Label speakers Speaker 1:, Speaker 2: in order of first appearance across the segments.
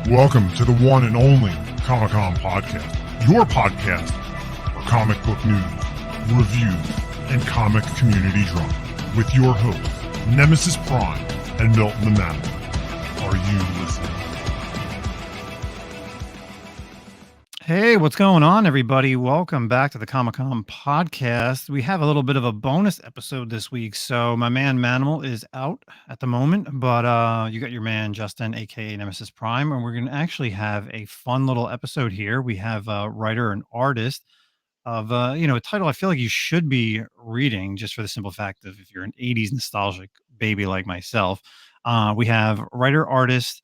Speaker 1: Welcome to the one and only Comic-Con Podcast, your podcast for comic book news, reviews, and comic community drama, with your hosts, Nemesis Prime and Milton the Manimal. Are you listening?
Speaker 2: Hey, what's going on, everybody? Welcome back to the Comic-Con Podcast. We have a little bit of a bonus episode this week. So my man Manimal is out at the moment, but you got your man Justin, aka Nemesis Prime, and we're going to actually have a fun little episode here. We have a writer and artist of a title I feel like you should be reading, just for the simple fact of if you're an 80s nostalgic baby like myself. We have writer artist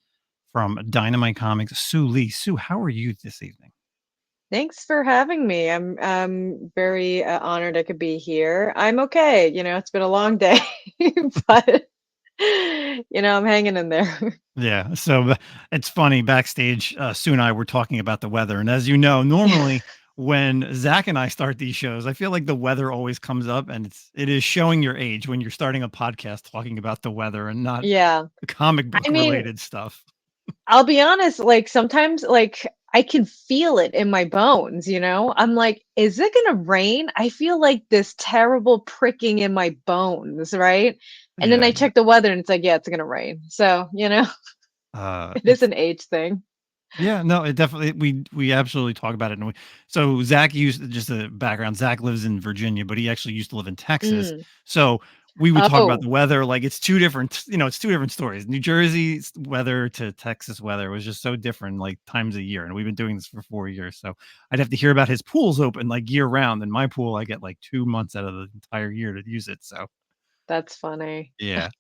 Speaker 2: from Dynamite Comics, Soo Lee. Sue, how are you this evening?
Speaker 3: Thanks for having me. I'm very honored I could be here. I'm okay. It's been a long day, but I'm hanging in there.
Speaker 2: Yeah, so it's funny backstage. Sue and I were talking about the weather, and as you know, normally when Zach and I start these shows, I feel like the weather always comes up, and it is showing your age when you're starting a podcast talking about the weather and not
Speaker 3: Yeah.
Speaker 2: comic book
Speaker 3: I mean,
Speaker 2: related stuff.
Speaker 3: I'll be honest, like sometimes like I can feel it in my bones, I'm like, is it gonna rain? I feel like this terrible pricking in my bones, right? And then
Speaker 2: Yeah,
Speaker 3: I check the weather and it's like, yeah, it's gonna rain. So, it is
Speaker 2: it's
Speaker 3: an age thing.
Speaker 2: yeah, no, it definitely we absolutely talk about it. And so Zach used just a background. Zach lives in Virginia, but he actually used to live in Texas.
Speaker 3: Mm.
Speaker 2: So we would talk about
Speaker 3: Oh,
Speaker 2: the weather like it's two different, it's two different stories. New Jersey's weather to Texas weather was just so different, like times a year. And we've been doing this for 4 years. So I'd have to hear about his pools open like year round. And my pool, I get like 2 months out of the entire year to use it. So
Speaker 3: that's funny.
Speaker 2: yeah.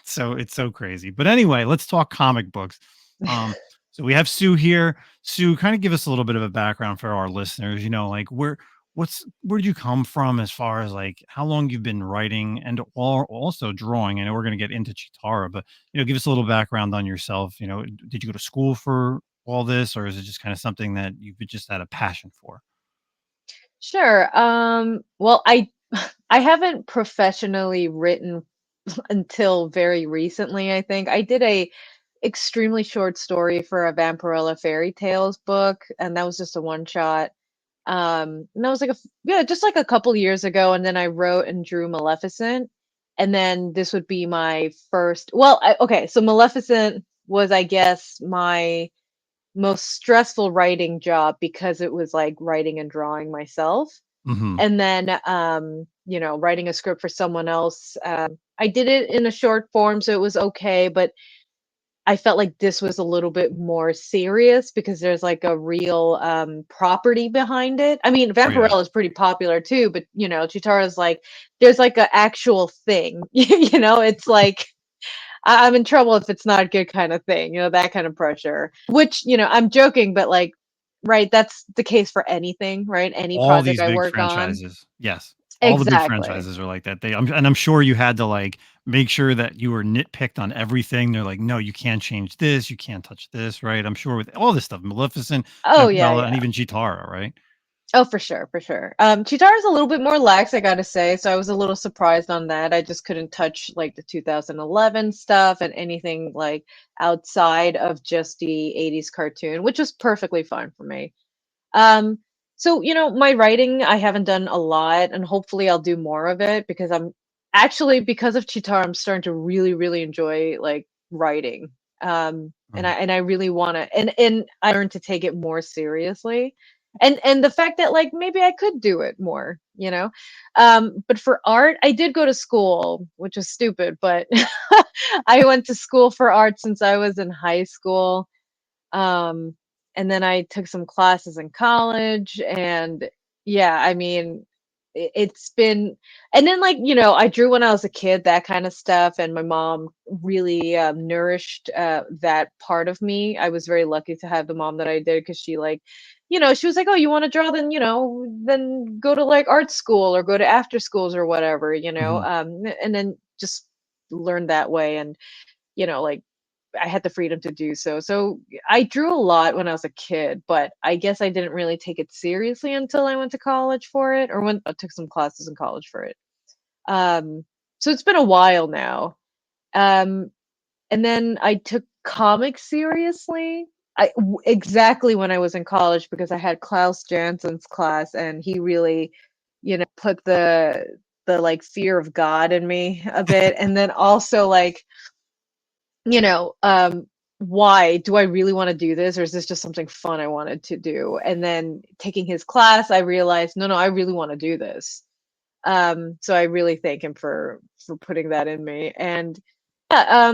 Speaker 2: So it's so crazy. But anyway, let's talk comic books. Um, so we have Sue here. Sue, kind of give us a little bit of a background for our listeners. Like where did you come from as far as like how long you've been writing and also drawing? I know we're going to get into Chitara, but give us a little background on yourself. Did you go to school for all this, or is it just kind of something that you've just had a passion for?
Speaker 3: Sure. Well, I haven't professionally written until very recently, I think. I did a extremely short story for a Vampirella Fairy Tales book, and that was just a one shot. And that was like yeah, just like a couple years ago, and then I wrote and drew Maleficent. And then this would be my first, well, okay, so Maleficent was, I guess, my most stressful writing job because it was like writing and drawing myself.
Speaker 2: Hmm.
Speaker 3: And then writing a script for someone else. I did it in a short form, so it was okay, but I felt like this was a little bit more serious because there's like a real property behind it. I mean,
Speaker 2: Oh yeah.
Speaker 3: Vampirella is pretty popular too, but Chitara's like there's like an actual thing. It's like I'm in trouble if it's not a good kind of thing, that kind of pressure. Which, I'm joking, but like, right, that's the case for anything, right? Any
Speaker 2: All
Speaker 3: project
Speaker 2: these
Speaker 3: I
Speaker 2: big
Speaker 3: work on.
Speaker 2: franchises. Yes. All the big
Speaker 3: Exactly.
Speaker 2: franchises are like that. I'm sure you had to like make sure that you were nitpicked on everything. They're like, no, you can't change this, you can't touch this, right? I'm sure with all this stuff, Maleficent,
Speaker 3: Oh yeah,
Speaker 2: Vampirella, and
Speaker 3: yeah.
Speaker 2: even Chitara, right?
Speaker 3: Oh, for sure, for sure. Chitara's a little bit more lax, I gotta say, so I was a little surprised on that. I just couldn't touch like the 2011 stuff and anything like outside of just the 80s cartoon, which was perfectly fine for me. Um, so my writing, I haven't done a lot, and hopefully I'll do more of it because I'm actually because of Chitara, I'm starting to really, really enjoy like writing. And
Speaker 2: Mm.
Speaker 3: I really want to, and I learned to take it more seriously, and the fact that like maybe I could do it more. But for art, I did go to school, which was stupid, but I went to school for art since I was in high school. Um, and then I took some classes in college, and yeah, I mean, it's been, and then like, I drew when I was a kid, that kind of stuff. And my mom really nourished that part of me. I was very lucky to have the mom that I did because she like, she was like, oh, you want to draw? Then, then go to like art school or go to after schools or whatever.
Speaker 2: Mhm.
Speaker 3: And then just learn that way. And, like, I had the freedom to do so. So I drew a lot when I was a kid, but I guess I didn't really take it seriously until I went to college for it, or when I took some classes in college for it. Um, so it's been a while now. Um, and then I took comics seriously. exactly when I was in college, because I had Klaus Jansen's class, and he really, put the like fear of God in me a bit, and then also like, you know, um, why do I really want to do this, or is this just something fun I wanted to do? And then taking his class, I realized, no, I really want to do this. So I really thank him for putting that in me. And yeah,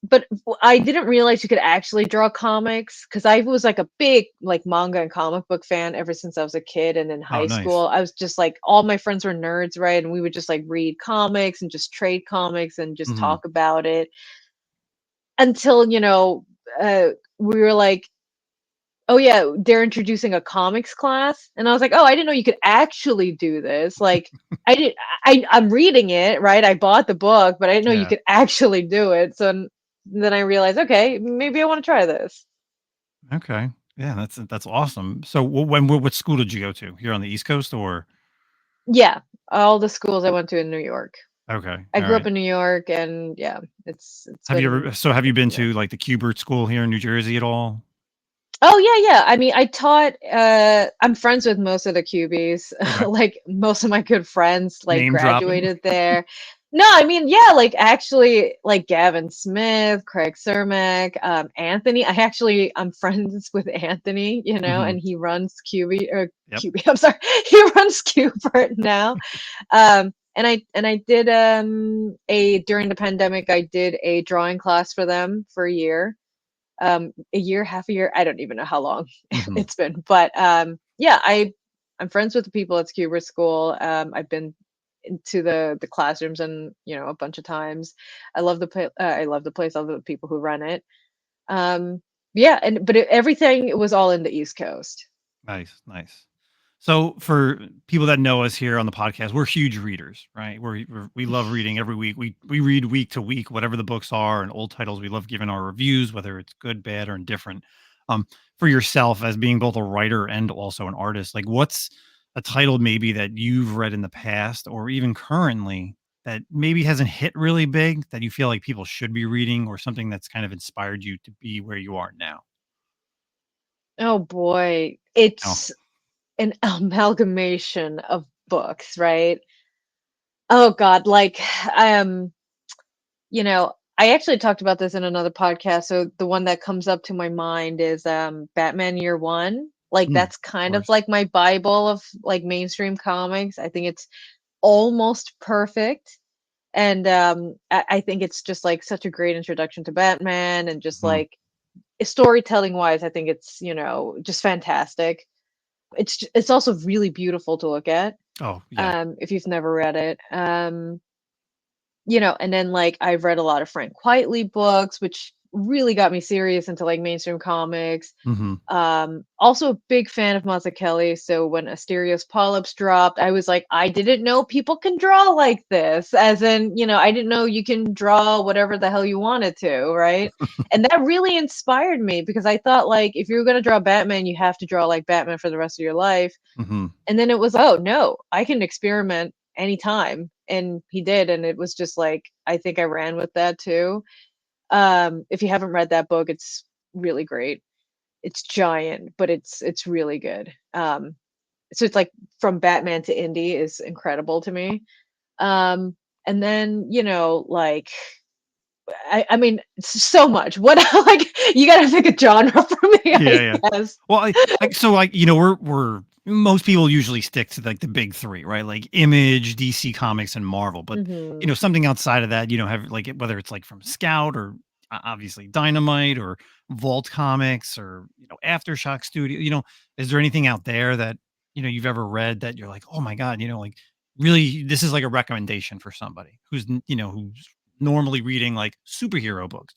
Speaker 3: but I didn't realize you could actually draw comics, because I was like a big like manga and comic book fan ever since I was a kid. And in
Speaker 2: Oh,
Speaker 3: high
Speaker 2: nice.
Speaker 3: school, I was just like, all my friends were nerds, right? And we would just like read comics and just trade comics and just
Speaker 2: Hmm.
Speaker 3: talk about it until, we were like, oh yeah, they're introducing a comics class, and I was like, oh, I didn't know you could actually do this. Like, I did, I'm reading it, right? I bought the book, but I didn't know you
Speaker 2: Yeah.
Speaker 3: could actually do it. So then I realized, okay, maybe I want to try this.
Speaker 2: Okay. Yeah, that's awesome. So, what school did you go to here on the East Coast, or?
Speaker 3: Yeah, all the schools I went to in New York.
Speaker 2: Okay,
Speaker 3: I
Speaker 2: all
Speaker 3: grew up
Speaker 2: right.
Speaker 3: in New York, and yeah, it's
Speaker 2: Have you
Speaker 3: been
Speaker 2: ever? So, have you
Speaker 3: it's
Speaker 2: been
Speaker 3: been great.
Speaker 2: to like the Kubert School here in New Jersey at all?
Speaker 3: Oh, yeah. I mean, I taught, I'm friends with most of the QBs.
Speaker 2: Okay.
Speaker 3: Like, most of my good friends, like,
Speaker 2: Name dropping.
Speaker 3: graduated there. No, I mean, yeah, like, actually, like, Gavin Smith, Craig Cermak, Anthony. I'm friends with Anthony,
Speaker 2: Hmm.
Speaker 3: and he runs QB, or
Speaker 2: Yep.
Speaker 3: QB, I'm sorry, he runs Qbert now. And I did, during the pandemic, I did a drawing class for them for a year, half a year. I don't even know how long
Speaker 2: Hmm.
Speaker 3: it's been, but yeah, I'm friends with the people at Scuba School. I've been into the classrooms, and a bunch of times. I love the I love the place. I love the people who run it. Um, yeah, everything was all in the East Coast.
Speaker 2: Nice, nice. So for people that know us here on the podcast, we're huge readers, right? We love reading every week. We read week to week, whatever the books are and old titles. We love giving our reviews, whether it's good, bad, or indifferent. For yourself, as being both a writer and also an artist, like what's a title maybe that you've read in the past or even currently that maybe hasn't hit really big that you feel like people should be reading, or something that's kind of inspired you to be where you are now?
Speaker 3: Oh boy,
Speaker 2: Oh.
Speaker 3: it's an amalgamation of books, right? Oh God, like um I actually talked about this in another podcast. So the one that comes up to my mind is Batman Year One. Like,
Speaker 2: Mm,
Speaker 3: that's
Speaker 2: of
Speaker 3: kind of
Speaker 2: course.
Speaker 3: like my Bible of like mainstream comics. I think it's almost perfect. And I think it's just like such a great introduction to Batman, and just
Speaker 2: Mhm.
Speaker 3: like storytelling wise, I think it's, just fantastic. It's also really beautiful to look at,
Speaker 2: Oh, yeah.
Speaker 3: if you've never read it. And then like I've read a lot of Frank Quitely books, which really got me serious into like mainstream comics.
Speaker 2: Mhm.
Speaker 3: Also a big fan of Mazzucchelli. So when Asterios Polyps dropped, I was like, I didn't know people can draw like this. As in, I didn't know you can draw whatever the hell you wanted to, right? And that really inspired me, because I thought, like, if you're gonna draw Batman, you have to draw like Batman for the rest of your life.
Speaker 2: Mhm.
Speaker 3: And then it was, oh no, I can experiment anytime. And he did. And it was just like, I think I ran with that too. If you haven't read that book, it's really great. It's giant, but it's really good. So it's like, from Batman to indie is incredible to me. Um, and then, like, I mean, so much. What like, you gotta pick a genre for me,
Speaker 2: Yeah,
Speaker 3: I
Speaker 2: yeah.
Speaker 3: guess.
Speaker 2: Well, we're most people usually stick to like the big three, right? Like Image, DC Comics, and Marvel. But
Speaker 3: Hmm.
Speaker 2: something outside of that, have like whether it's like from Scout or obviously Dynamite or Vault Comics or Aftershock Studio. Is there anything out there that you've ever read that you're like, oh my god, like really this is like a recommendation for somebody who's normally reading like superhero books?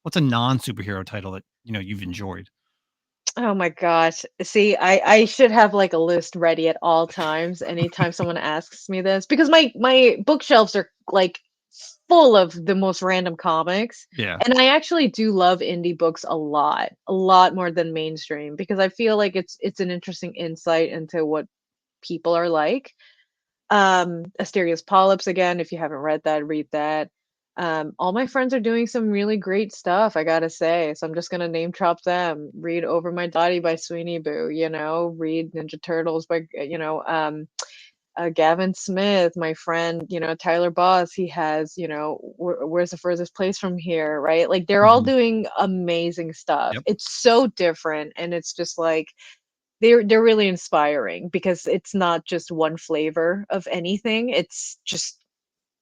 Speaker 2: What's a non superhero title that you've enjoyed?
Speaker 3: Oh my gosh. See, I should have like a list ready at all times anytime someone asks me this, because my bookshelves are like full of the most random comics.
Speaker 2: Yeah.
Speaker 3: And I actually do love indie books a lot more than mainstream, because I feel like it's an interesting insight into what people are like. Asterios Polyps, again, if you haven't read that, read that. All my friends are doing some really great stuff, I gotta say. So I'm just gonna name drop them. Read Over My Body by Sweeney Boo, read Ninja Turtles by, Gavin Smith, my friend, Tyler Boss, he has, where's the furthest place from here, right? Like they're all
Speaker 2: Mhm.
Speaker 3: doing amazing stuff.
Speaker 2: Yep.
Speaker 3: It's so different, and it's just like they're really inspiring because it's not just one flavor of anything. It's just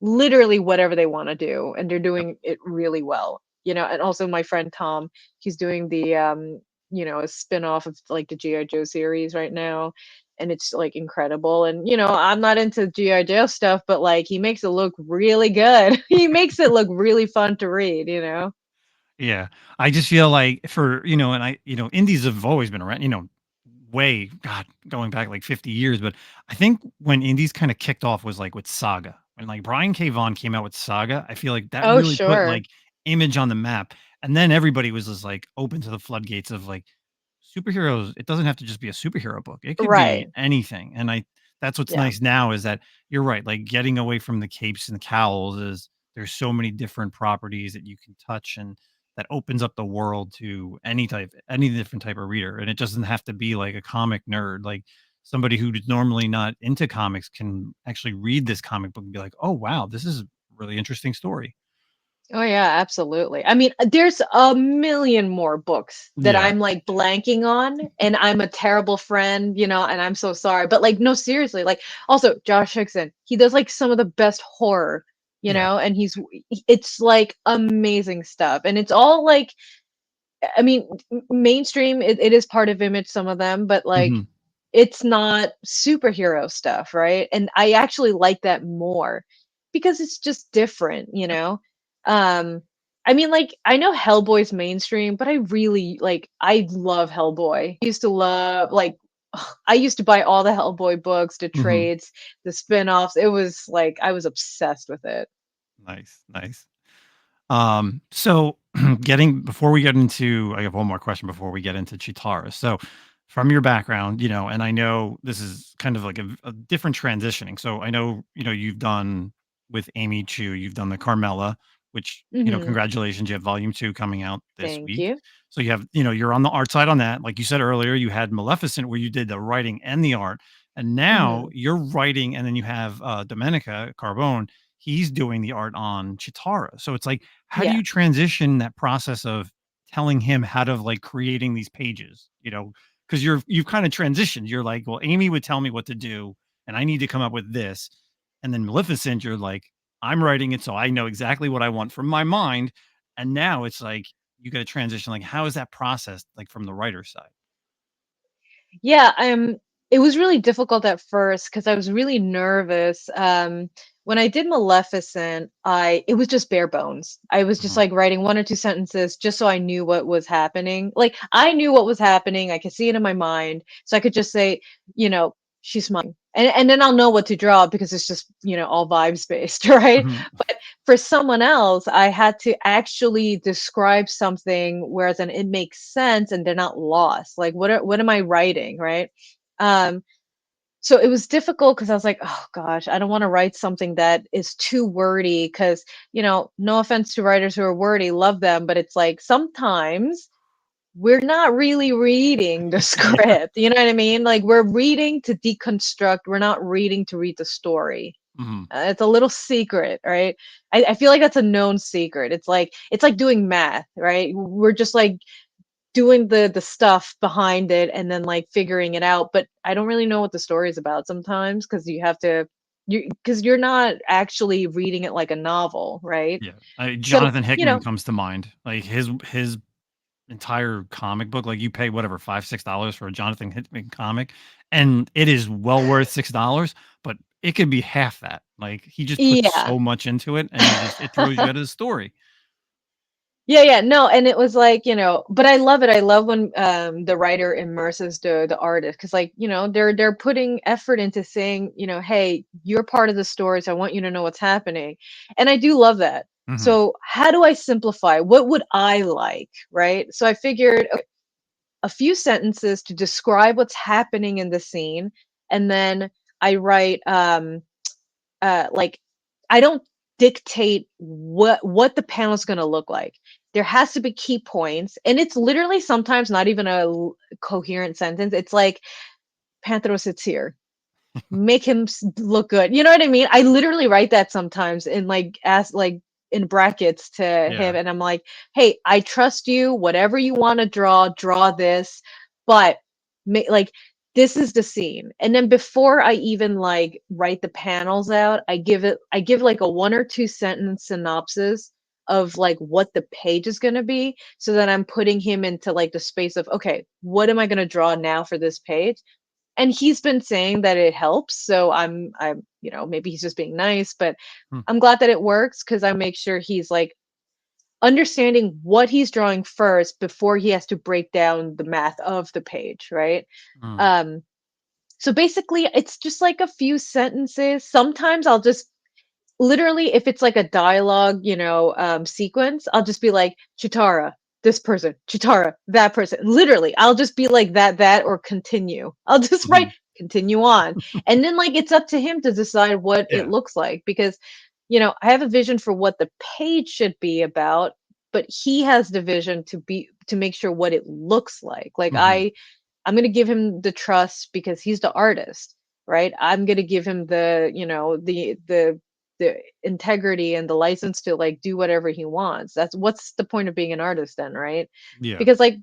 Speaker 3: literally whatever they want to do, and they're
Speaker 2: Yep.
Speaker 3: doing it really well. And also my friend Tom, he's doing the a spin-off of like the GI Joe series right now, and it's like incredible. And I'm not into GI Joe stuff, but like he makes it look really good. He makes it look really fun to read.
Speaker 2: Yeah. I just feel like and indies have always been around, way, God, going back like 50 years. But I think when indies kind of kicked off was like with Saga. When like Brian K. Vaughan came out with Saga, I feel like that
Speaker 3: Oh,
Speaker 2: really put
Speaker 3: sure.
Speaker 2: like Image on the map. And then everybody was just like open to the floodgates of like superheroes. It doesn't have to just be a superhero book. It could be
Speaker 3: Right.
Speaker 2: anything. And that's what's
Speaker 3: Yeah.
Speaker 2: nice now is that you're right. Like getting away from the capes and the cowls is there's so many different properties that you can touch and that opens up the world to any different type of reader. And it doesn't have to be like a comic nerd. Like somebody who's normally not into comics can actually read this comic book and be like, oh wow, this is a really interesting story.
Speaker 3: Oh yeah, absolutely. I mean, there's a million more books that
Speaker 2: Yeah.
Speaker 3: I'm like blanking on, and I'm a terrible friend, and I'm so sorry. But like, no, seriously, like also Josh Hickson, he does like some of the best horror,
Speaker 2: Yeah.
Speaker 3: and it's like amazing stuff. And it's all like, I mean, mainstream, it is part of Image, some of them, but like
Speaker 2: Hmm.
Speaker 3: it's not superhero stuff, right? And I actually like that more because it's just different. Um, I mean, like, I know Hellboy's mainstream, but I love Hellboy. I used to love, like, I used to buy all the Hellboy books, the
Speaker 2: Hmm.
Speaker 3: trades, the spin-offs. It was like I was obsessed with it.
Speaker 2: Nice. Nice. So getting before we get into, I have one more question before we get into Chitara. So from your background, and I know this is kind of like a different transitioning. So I know, you've done with Amy Chu, you've done the Carmella, which,
Speaker 3: Hmm.
Speaker 2: congratulations, you have volume 2 coming out this
Speaker 3: Thank
Speaker 2: week.
Speaker 3: you.
Speaker 2: So you have, you're on the art side on that. Like you said earlier, you had Maleficent where you did the writing and the art. And now
Speaker 3: Hmm.
Speaker 2: you're writing, and then you have Domenica Carbone, he's doing the art on Chitara. So it's like, how do
Speaker 3: Yeah.
Speaker 2: you transition that process of telling him how to like creating these pages, because you've kind of transitioned. You're like, well, Amy would tell me what to do and I need to come up with this. And then Maleficent, you're like, I'm writing it so I know exactly what I want from my mind. And now it's like you got to transition. Like, how is that process like from the writer's side?
Speaker 3: Yeah, it was really difficult at first because I was really nervous. When I did Maleficent, it was just bare bones. I was just
Speaker 2: Mhm.
Speaker 3: like writing one or two sentences just so I knew what was happening. Like I knew what was happening. I could see it in my mind. So I could just say, she's smiling. And then I'll know what to draw because it's just, all vibes based, right?
Speaker 2: Mhm.
Speaker 3: For someone else, I had to actually describe something whereas then it makes sense and they're not lost. Like what am I writing, right? Um, so it was difficult because I was like, oh gosh, I don't want to write something that is too wordy because, no offense to writers who are wordy, love them, but it's like sometimes we're not really reading the
Speaker 2: Yeah.
Speaker 3: script. You know what I mean? Like we're reading to deconstruct, we're not reading to read the story.
Speaker 2: Mhm.
Speaker 3: It's a little secret, right? I feel like that's a known secret. It's like doing math, right? We're just like doing the stuff behind it and then like figuring it out. But I don't really know what the story is about sometimes because you're not actually reading it like a novel, right?
Speaker 2: Yeah.
Speaker 3: So
Speaker 2: Jonathan Hickman comes to mind. Like his entire comic book, like you pay whatever, $5, $6 for a Jonathan Hickman comic, and it is well worth $6, but it could be half that. Like he just puts
Speaker 3: yeah.
Speaker 2: so much into it and it throws you out of the story.
Speaker 3: Yeah, yeah, no, and it was like, but I love it. I love when the writer immerses the artist because like, they're putting effort into saying, hey, you're part of the story, so I want you to know what's happening. And I do love that.
Speaker 2: Mhm.
Speaker 3: So how do I simplify? What would I like, right? So I figured okay, a few sentences to describe what's happening in the scene, and then I write like I don't dictate what the panel is going to look like. There has to be key points, and it's literally sometimes not even a coherent sentence. It's like Panthro sits here, make him look good. You know what I mean? I literally write that sometimes in like ask like in brackets to
Speaker 2: Yeah.
Speaker 3: him, and I'm like, hey, I trust you. Whatever you want to draw this, but like this is the scene. And then before I even like write the panels out, I give like a 1 or 2 sentence synopsis of like what the page is going to be, so that I'm putting him into like the space of, okay, what am I going to draw now for this page? And he's been saying that it helps, so I'm maybe he's just being nice, but
Speaker 2: Hmm.
Speaker 3: I'm glad that it works, because I make sure he's like understanding what he's drawing first before he has to break down the math of the page, right?
Speaker 2: Mm.
Speaker 3: um so basically it's just like a few sentences. Sometimes I'll just literally, if it's like a dialogue, sequence, I'll just be like, Chitara, this person, Chitara, that person. Literally, I'll just be like that, or continue. I'll just write
Speaker 2: Mhm.
Speaker 3: continue on. And then like it's up to him to decide what it
Speaker 2: Yeah.
Speaker 3: looks like, because I have a vision for what the page should be about, but he has the vision to make sure what it looks like. Like
Speaker 2: Mhm.
Speaker 3: I'm going to give him the trust because he's the artist, right? I'm going to give him the, the integrity and the license to like do whatever he wants. That's what's the point of being an artist then, right?
Speaker 2: Yeah.
Speaker 3: Because like,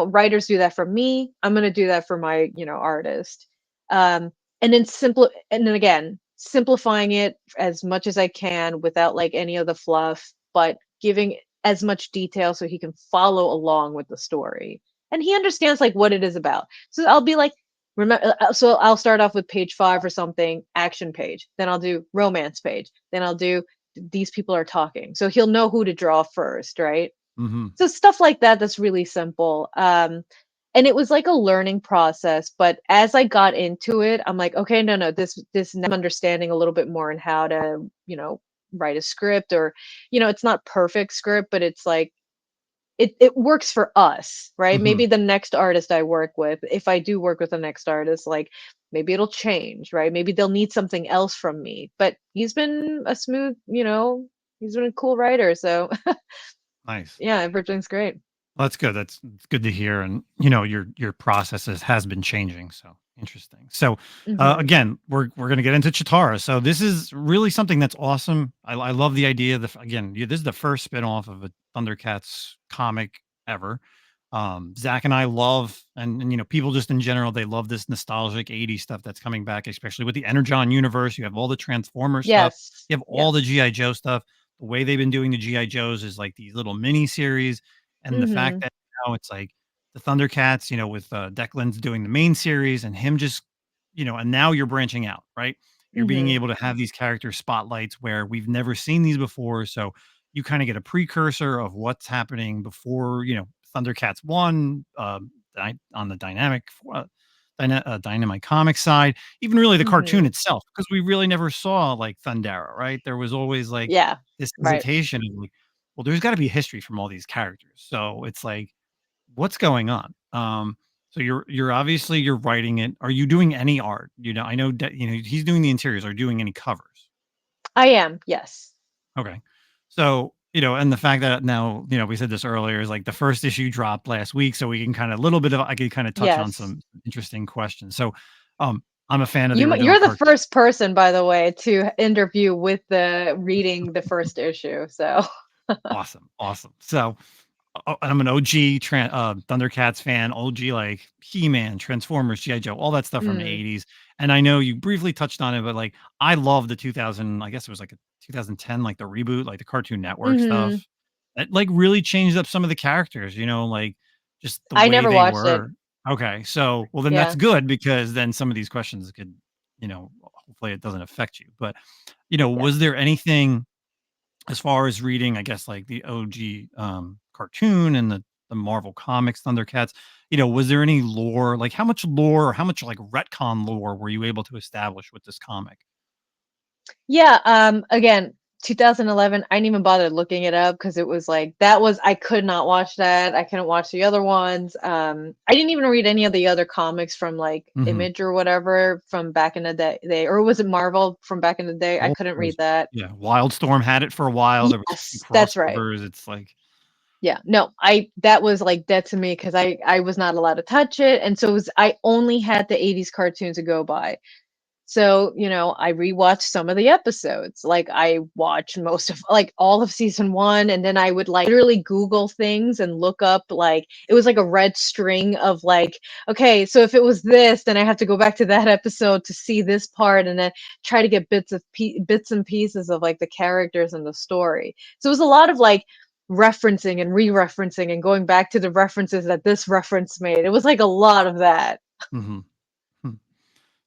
Speaker 3: writers do that for me, I'm going to do that for my, artist. Um and then again, simplifying it as much as I can without like any of the fluff, but giving as much detail so he can follow along with the story and he understands like what it is about. So I'll be like, remember, so I'll start off with page 5 or something, action page. Then I'll do romance page. Then I'll do these people are talking. So he'll know who to draw first, right?
Speaker 2: Mhm.
Speaker 3: So stuff like that, that's really simple. And it was like a learning process, but as I got into it, I'm like, okay, no, this now I'm understanding a little bit more on how to, write a script, or, it's not perfect script, but it's like it works for us, right?
Speaker 2: Mhm.
Speaker 3: Maybe the next artist I work with, if I do work with the next artist, like maybe it'll change, right? Maybe they'll need something else from me. But he's been a smooth, he's been a cool writer. So
Speaker 2: Nice.
Speaker 3: yeah, everything's great.
Speaker 2: Well, that's good. That's it's good to hear. And your processes has been changing. So interesting. So
Speaker 3: Hmm.
Speaker 2: again, we're gonna get into Chitara. So this is really something that's awesome. I love the idea that again, this is the first spinoff of a Thundercats comic ever. Zach and I love, and people just in general, they love this nostalgic 80s stuff that's coming back, especially with the Energon universe. You have all the Transformer stuff,
Speaker 3: Yes.
Speaker 2: you have all the
Speaker 3: Yes.
Speaker 2: GI Joe stuff. The way they've been doing the GI Joes is like these little mini series, and the fact
Speaker 3: Hmm.
Speaker 2: that now it's like the Thundercats, with Declan's doing the main series and him just, and now you're branching out, right? You're being
Speaker 3: Hmm.
Speaker 2: able to have these character spotlights where we've never seen these before. So you kind of get a precursor of what's happening before, Thundercats 1 on the Dynamite comic side, even really the cartoon
Speaker 3: Hmm.
Speaker 2: itself, because we really never saw like Thundera, right? There was always like
Speaker 3: Yeah.
Speaker 2: this
Speaker 3: Right.
Speaker 2: hesitation of like, well, there's got to be history from all these characters. So it's like, what's going on? So you're obviously you're writing it. Are you doing any art? I know that he's doing the interiors. Are you doing any covers?
Speaker 3: I am. Yes.
Speaker 2: Okay. So, and the fact that now, we said this earlier is like the first issue dropped last week. So we can kind of I could kind of touch on
Speaker 3: Yes.
Speaker 2: some interesting questions. So, I'm a fan of the original
Speaker 3: You're the
Speaker 2: cartoon.
Speaker 3: first person, by the way, to interview with the reading the first issue. So
Speaker 2: Awesome. Awesome. So, I'm an OG Thundercats fan, OG like He-Man, Transformers, GI Joe, all that stuff from the
Speaker 3: mm,
Speaker 2: 80s. And I know you briefly touched on it, but like I love the 2000, I guess it was like a 2010, like the reboot, like the Cartoon Network
Speaker 3: hmm.
Speaker 2: stuff. It like really changed up some of the characters, like just the
Speaker 3: I
Speaker 2: way
Speaker 3: never
Speaker 2: they
Speaker 3: watched it.
Speaker 2: were. Okay. So, well, then that's
Speaker 3: Yeah.
Speaker 2: good because then some of these questions could, hopefully it doesn't affect you. But,
Speaker 3: Yeah.
Speaker 2: was there anything as far as reading, I guess, like the OG cartoon and the Marvel Comics Thundercats, was there any lore? Like, how much lore or how much like retcon lore were you able to establish with this comic?
Speaker 3: Yeah. Again, 2011, I didn't even bother looking it up because it was like that was I could not watch that. I couldn't watch the other ones. I didn't even read any of the other comics from like
Speaker 2: Hmm.
Speaker 3: Image or whatever from back in the day, or was it Marvel from back in the day? I
Speaker 2: All
Speaker 3: couldn't read
Speaker 2: those,
Speaker 3: that.
Speaker 2: yeah, Wildstorm had it for a while. There was a few
Speaker 3: Yes, that's right.
Speaker 2: crossovers. It's like,
Speaker 3: Yeah, no, I that was like dead to me because I was not allowed to touch it, and so it was I only had the 80s cartoon to go by. So, I rewatched some of the episodes. Like I watched most of like all of season 1 and then I would like literally Google things and look up like it was like a red string of like, okay, so if it was this, then I have to go back to that episode to see this part and then try to get bits and pieces of like the characters and the story. So it was a lot of like referencing and re-referencing and going back to the references that this reference made. It was like a lot of that.
Speaker 2: mhm. Hmm.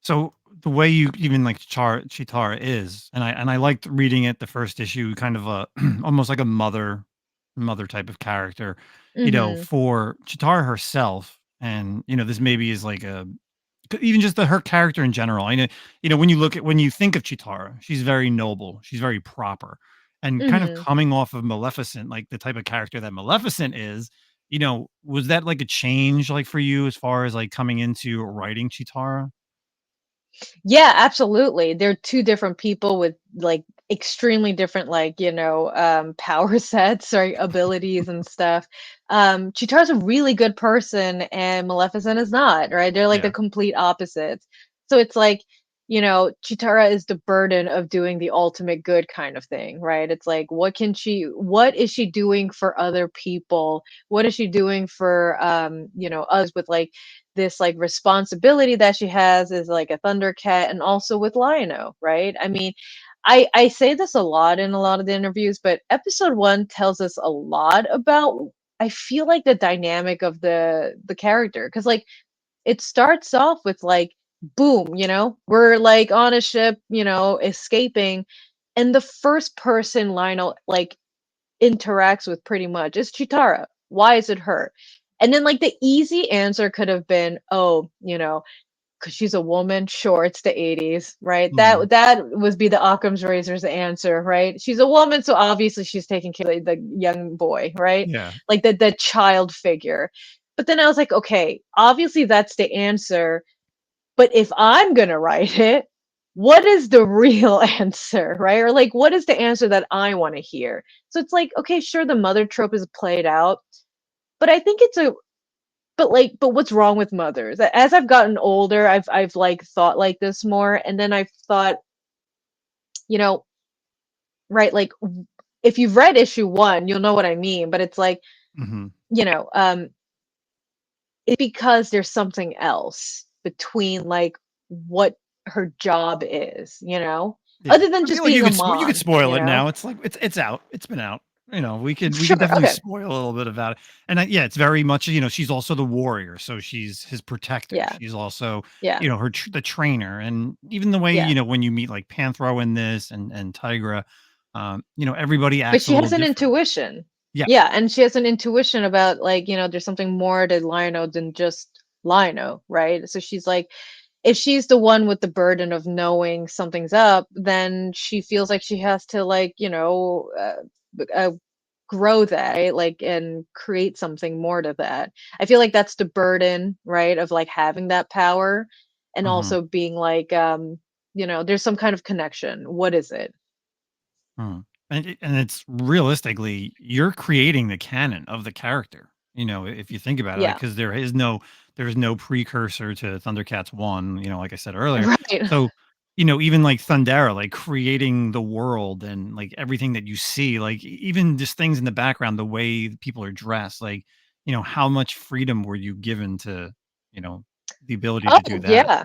Speaker 2: So the way you even like Chitara is, and I liked reading it the first issue, kind of a almost like a mother type of character,
Speaker 3: Mhm.
Speaker 2: for Chitara herself, and this maybe is like a even just her character in general. I know, when you think of Chitara, she's very noble, she's very proper, and kind of
Speaker 3: Mhm.
Speaker 2: coming off of Maleficent, like the type of character that Maleficent is. Was that like a change, like for you, as far as like coming into writing Chitara?
Speaker 3: Yeah, absolutely. They're two different people with like extremely different like, power sets or abilities and stuff. Chitara's a really good person and Maleficent is not, right? They're like the
Speaker 2: Yeah.
Speaker 3: complete opposites. So it's like, Chitara is the burden of doing the ultimate good kind of thing, right? It's like what is she doing for other people? What is she doing for us with like this like responsibility that she has is like a Thundercat and also with Lion-O, right? I mean, I say this a lot in a lot of the interviews, but episode 1 tells us a lot about I feel like the dynamic of the character cuz like it starts off with like boom, we're like on a ship, escaping and the first person Lionel like interacts with pretty much is Chitara. Why is it her? And then like the easy answer could have been, oh, because she's a woman. Sure, it's the 80s, right?
Speaker 2: Mhm.
Speaker 3: That would be the Occam's razor's answer, right? She's a woman, so obviously she's taking care of the young boy, right?
Speaker 2: Yeah.
Speaker 3: Like the child figure. But then I was like, okay, obviously that's the answer. But if I'm gonna write it, what is the real answer, right? Or like, what is the answer that I want to hear? So it's like, okay, sure, the mother trope is played out, but I think it's a but what's wrong with mothers? As I've gotten older, I've like thought like this more, and then I've thought, you know, right, like if you've read issue 1, you'll know what I mean. But it's like,
Speaker 2: Mhm.
Speaker 3: you know, um, it's because there's something else between like what her job is,
Speaker 2: Yeah.
Speaker 3: other than
Speaker 2: I feel
Speaker 3: just
Speaker 2: like
Speaker 3: being a
Speaker 2: you could
Speaker 3: mom,
Speaker 2: spoil it now. It's like it's out. It's been out. We could
Speaker 3: Sure,
Speaker 2: definitely
Speaker 3: okay,
Speaker 2: spoil a little bit about it. And yeah, it's very much, she's also the warrior, so she's his protector.
Speaker 3: yeah,
Speaker 2: She's also,
Speaker 3: yeah,
Speaker 2: the trainer, and even the way,
Speaker 3: yeah.
Speaker 2: when you meet like Panthro in this and Tigra, everybody
Speaker 3: But
Speaker 2: acts a
Speaker 3: she
Speaker 2: little
Speaker 3: has an
Speaker 2: different.
Speaker 3: intuition.
Speaker 2: Yeah.
Speaker 3: Yeah, and she has an intuition about like, there's something more to Lion-O than just Lion-O, right? So she's like, if she's the one with the burden of knowing something's up, then she feels like she has to like, grow that, right? Like, and create something more to that. I feel like that's the burden, right? Of like having that power and
Speaker 2: Mhm.
Speaker 3: also being like, there's some kind of connection. What is it?
Speaker 2: Mm. And it's realistically, you're creating the canon of the character. If you think about it, like
Speaker 3: Yeah.
Speaker 2: because there's no precursor to Thundercats 1. Like I said earlier.
Speaker 3: Right.
Speaker 2: So, even like Thundera, like creating the world and like everything that you see, like even just things in the background, the way people are dressed, like how much freedom were you given to, you know, the ability to do
Speaker 3: Oh,
Speaker 2: that?
Speaker 3: yeah.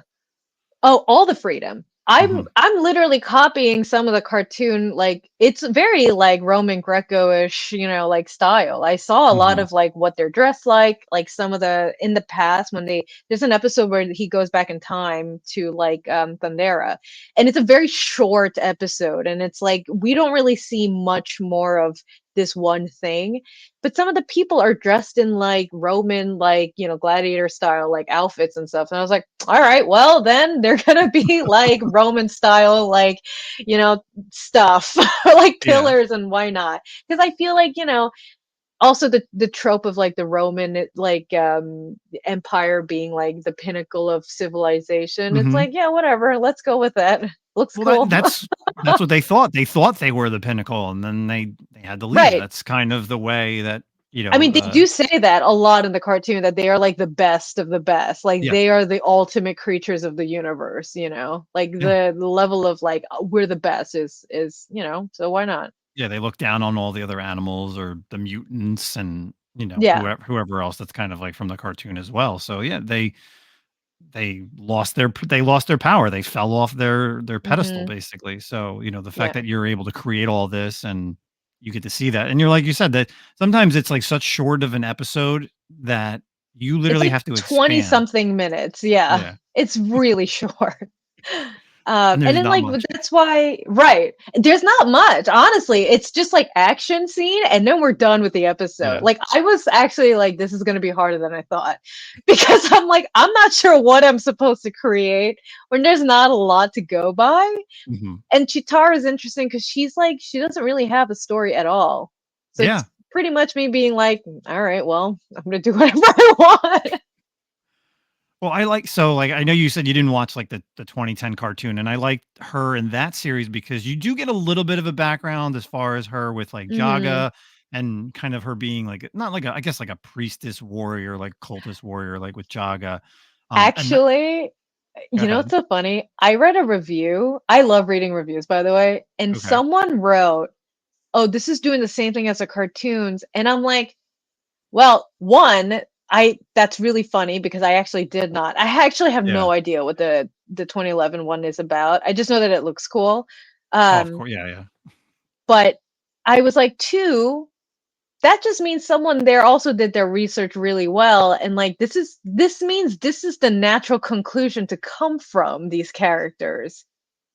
Speaker 3: Oh, all the freedom.
Speaker 2: Hmm.
Speaker 3: I'm literally copying some of the cartoon, like it's very like Roman Greco-ish, like style. I saw a lot
Speaker 2: Hmm.
Speaker 3: of like what they're dressed like some of the in the past when there's an episode where he goes back in time to like Thundera. And it's a very short episode and it's like we don't really see much more of this one thing, but some of the people are dressed in like Roman, like, gladiator style, like outfits and stuff. And I was like, all right, well, then they're gonna be like Roman style, like, stuff, like
Speaker 2: Yeah.
Speaker 3: pillars, and why not? Because I feel like, also the trope of like the Roman like empire being like the pinnacle of civilization. It's
Speaker 2: Hmm.
Speaker 3: like, yeah, whatever, let's go with that. Looks
Speaker 2: Well,
Speaker 3: cool.
Speaker 2: that's what they thought. They thought they were the pinnacle, and then they had to leave.
Speaker 3: Right.
Speaker 2: That's kind of the way that
Speaker 3: I mean, they do say that a lot in the cartoon, that they are like the best of the best. Like
Speaker 2: yeah,
Speaker 3: they are the ultimate creatures of the universe, Like
Speaker 2: yeah,
Speaker 3: the level of like, we're the best is, so why not?
Speaker 2: yeah. They look down on all the other animals or the mutants, and
Speaker 3: Yeah.
Speaker 2: whoever else that's kind of like from the cartoon as well. So yeah, they lost their power. They fell off their pedestal
Speaker 3: Mhm.
Speaker 2: basically. So, the fact
Speaker 3: Yeah.
Speaker 2: that you're able to create all this and you get to see that. And you're like you said that sometimes it's like such short of an episode that you
Speaker 3: It's
Speaker 2: literally
Speaker 3: like
Speaker 2: have to
Speaker 3: 20
Speaker 2: expand.
Speaker 3: something minutes. Yeah.
Speaker 2: Yeah.
Speaker 3: It's really short.
Speaker 2: And
Speaker 3: And
Speaker 2: there's
Speaker 3: then
Speaker 2: not
Speaker 3: like
Speaker 2: much.
Speaker 3: that's why, right. There's not much, honestly. It's just like action scene and then we're done with the episode.
Speaker 2: Yeah.
Speaker 3: Like I was actually like, this is gonna be harder than I thought. Because I'm like, I'm not sure what I'm supposed to create when there's not a lot to go by.
Speaker 2: Mhm.
Speaker 3: And Chitara is interesting because she's like, she doesn't really have a story at all. So
Speaker 2: Yeah.
Speaker 3: it's pretty much me being like, all right, well, I'm gonna do whatever I want.
Speaker 2: Well, like I know you said you didn't watch like the 2010 cartoon, and I liked her in that series because you do get a little bit of a background as far as her with like
Speaker 3: Hmm.
Speaker 2: Jaga and kind of her being like not like I guess like a priestess warrior, like cultist warrior, like with Jaga. And that,
Speaker 3: Actually,
Speaker 2: go
Speaker 3: what's
Speaker 2: ahead.
Speaker 3: so funny? I read a review. I love reading reviews, by the way. And
Speaker 2: Okay.
Speaker 3: someone wrote, "Oh, this is doing the same thing as the cartoons." And I'm like, well, one, I that's really funny because I actually did not. I actually have
Speaker 2: Yeah.
Speaker 3: no idea what the 2011 one is about. I just know that it looks cool.
Speaker 2: Oh, of
Speaker 3: Um,
Speaker 2: course. Yeah. Yeah.
Speaker 3: but I was like, two, that just means someone there also did their research really well, and like this means this is the natural conclusion to come from these characters.